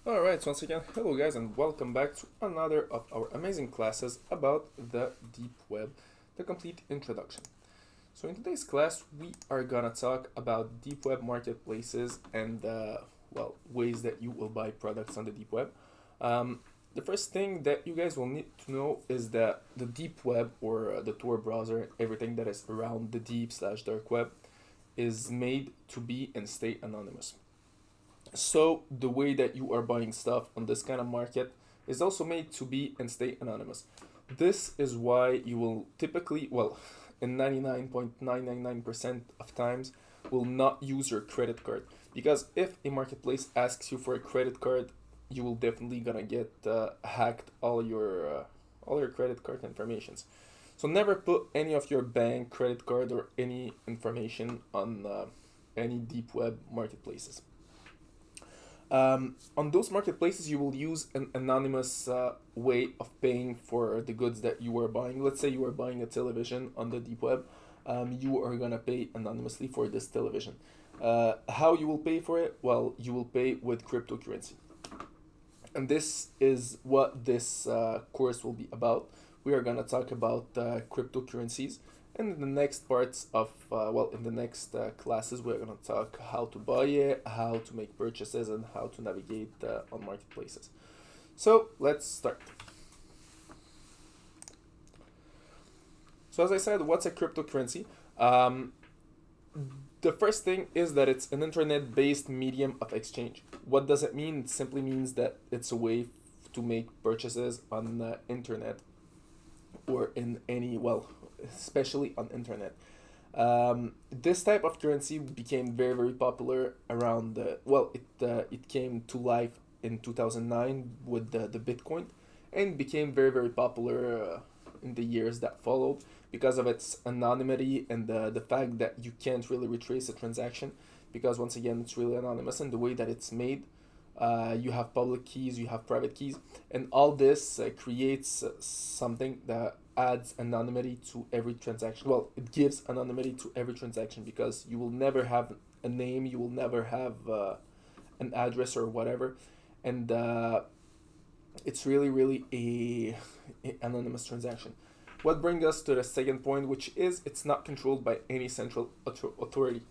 Alright, so once again, hello guys and welcome back to another of our amazing classes about the deep web, the complete introduction. So in today's class, we are gonna talk about deep web marketplaces and ways that you will buy products on the deep web. The first thing that you guys will need to know is that the deep web or the Tor browser, everything that is around the deep/dark web, is made to be and stay anonymous. So the way that you are buying stuff on this kind of market is also made to be and stay anonymous. This is why you will typically, in 99.999% of times, will not use your credit card. Because if a marketplace asks you for a credit card, you will definitely gonna get hacked all your credit card informations. So never put any of your bank, credit card, or any information on any deep web marketplaces. On those marketplaces, you will use an anonymous way of paying for the goods that you are buying. Let's say you are buying a television on the deep web. You are gonna pay anonymously for this television. How you will pay for it? Well, you will pay with cryptocurrency. And this is what this course will be about. We are gonna talk about cryptocurrencies. And in the next parts of, in the next classes, we're going to talk how to buy it, how to make purchases, and how to navigate on marketplaces. So let's start. So as I said, what's a cryptocurrency? The first thing is that it's an internet-based medium of exchange. What does it mean? It simply means that it's a way to make purchases on the internet or in any, especially on internet. This type of currency became very, very popular around it came to life in 2009 with the Bitcoin, and became very, very popular in the years that followed because of its anonymity and the fact that you can't really retrace a transaction, because once again it's really anonymous, and the way that it's made, you have public keys, you have private keys, and all this creates something that adds anonymity to every transaction. Well, it gives anonymity to every transaction because you will never have a name, you will never have an address or whatever, and it's really, really a anonymous transaction. What brings us to the second point, which is it's not controlled by any central authority.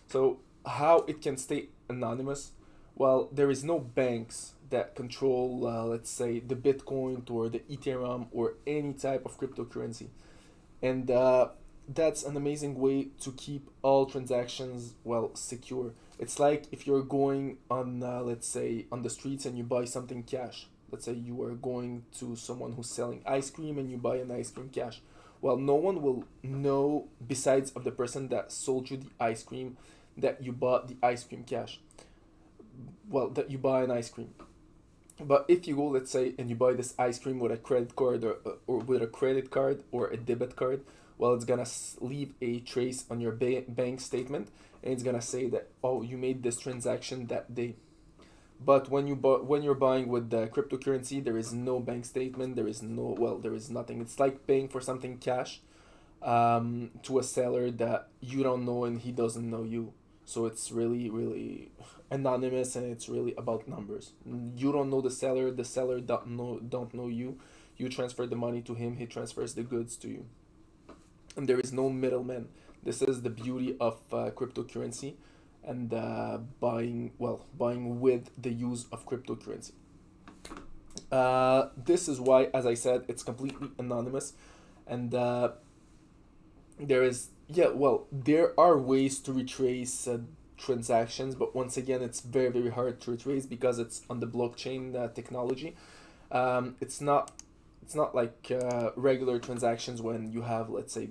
So how it can stay anonymous? Well, there is no banks that control, let's say, the Bitcoin or the Ethereum or any type of cryptocurrency. And that's an amazing way to keep all transactions, secure. It's like if you're going on, let's say, on the streets and you buy something cash. Let's say you are going to someone who's selling ice cream and you buy an ice cream cash. Well, no one will know besides of the person that sold you the ice cream that you bought the ice cream cash. Well, that you buy an ice cream. But if you go, let's say, and you buy this ice cream with a credit card or with a credit card or a debit card, well, it's gonna leave a trace on your bank statement, and it's gonna say that, oh, you made this transaction that day. But when you're buying with the cryptocurrency, there is no bank statement. There is there is nothing. It's like paying for something cash, to a seller that you don't know and he doesn't know you. So it's really, really anonymous, and it's really about numbers. You don't know the seller don't know you. You transfer the money to him, he transfers the goods to you. And there is no middleman. This is the beauty of cryptocurrency, and buying with the use of cryptocurrency. This is why, as I said, it's completely anonymous, and there are ways to retrace transactions, but once again, it's very, very hard to retrace because it's on the blockchain technology. It's not like regular transactions when you have, let's say,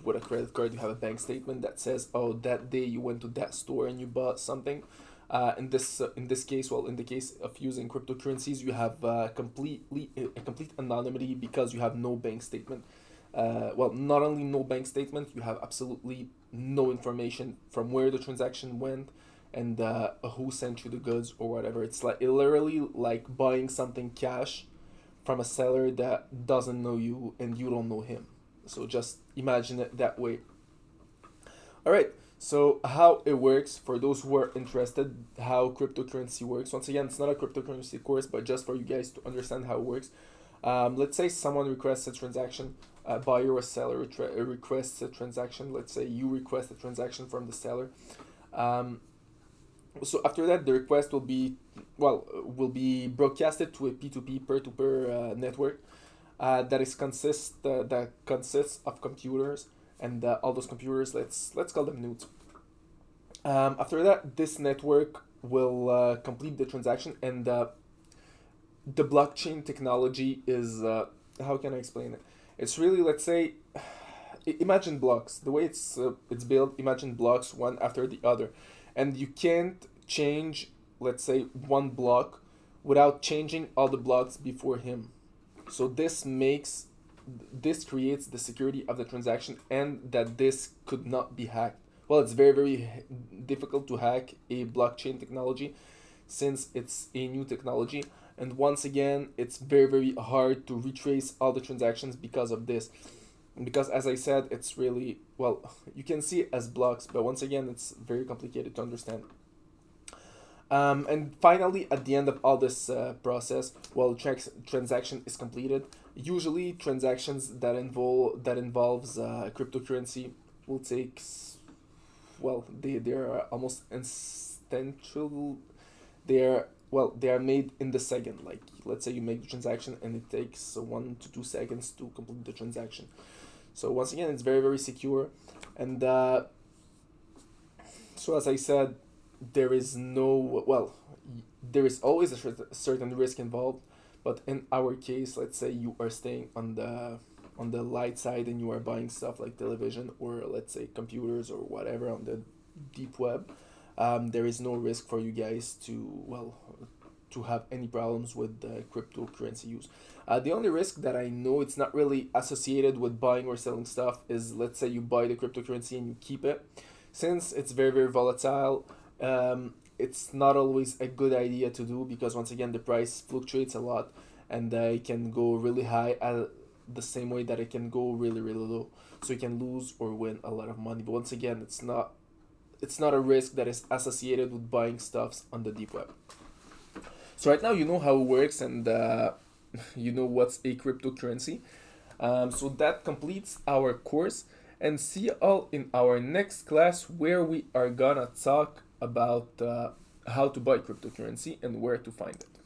with a credit card, you have a bank statement that says, oh, that day you went to that store and you bought something. In this case, in the case of using cryptocurrencies, you have a complete anonymity because you have no bank statement. Not only no bank statement, you have absolutely no information from where the transaction went and who sent you the goods or whatever. It's literally like buying something cash from a seller that doesn't know you and you don't know him. So just imagine it that way. All right. So how it works for those who are interested, how cryptocurrency works. Once again, it's not a cryptocurrency course, but just for you guys to understand how it works. Let's say someone requests a transaction, a buyer or seller requests a transaction. Let's say you request a transaction from the seller. Um, so after that, the request will be broadcasted to a P2P peer-to-peer network that consists of computers, and all those computers, let's call them nodes. After that, this network will complete the transaction, and the blockchain technology is how can I explain it? It's really, let's say, imagine blocks. The way it's built, imagine blocks one after the other, and you can't change, let's say, one block without changing all the blocks before him. So this creates the security of the transaction, and that this could not be hacked. Well, it's very difficult to hack a blockchain technology since it's a new technology, and once again, it's very hard to retrace all the transactions because of this. Because as I said, it's really, well, you can see it as blocks, but once again, it's very complicated to understand. And finally, at the end of all this process, well, transaction is completed. Usually, transactions that involves cryptocurrency will take, well, they are almost instantaneous. They are made in the second. Like, let's say you make the transaction and it takes 1 to 2 seconds to complete the transaction. So once again, it's very secure, and so as I said, there is no, well, there is always a certain risk involved, but in our case, let's say you are staying on the light side and you are buying stuff like television or, let's say, computers or whatever on the deep web. There is no risk for you guys to, well, to have any problems with the cryptocurrency use. The only risk that I know it's not really associated with buying or selling stuff is, let's say you buy the cryptocurrency and you keep it. Since it's very volatile, it's not always a good idea to do, because once again the price fluctuates a lot, and it can go really high at the same way that it can go really low. So you can lose or win a lot of money. But once again, it's not a risk that is associated with buying stuffs on the deep web. So right now you know how it works, and you know what's a cryptocurrency. So that completes our course, and see you all in our next class, where we are gonna talk about how to buy cryptocurrency and where to find it.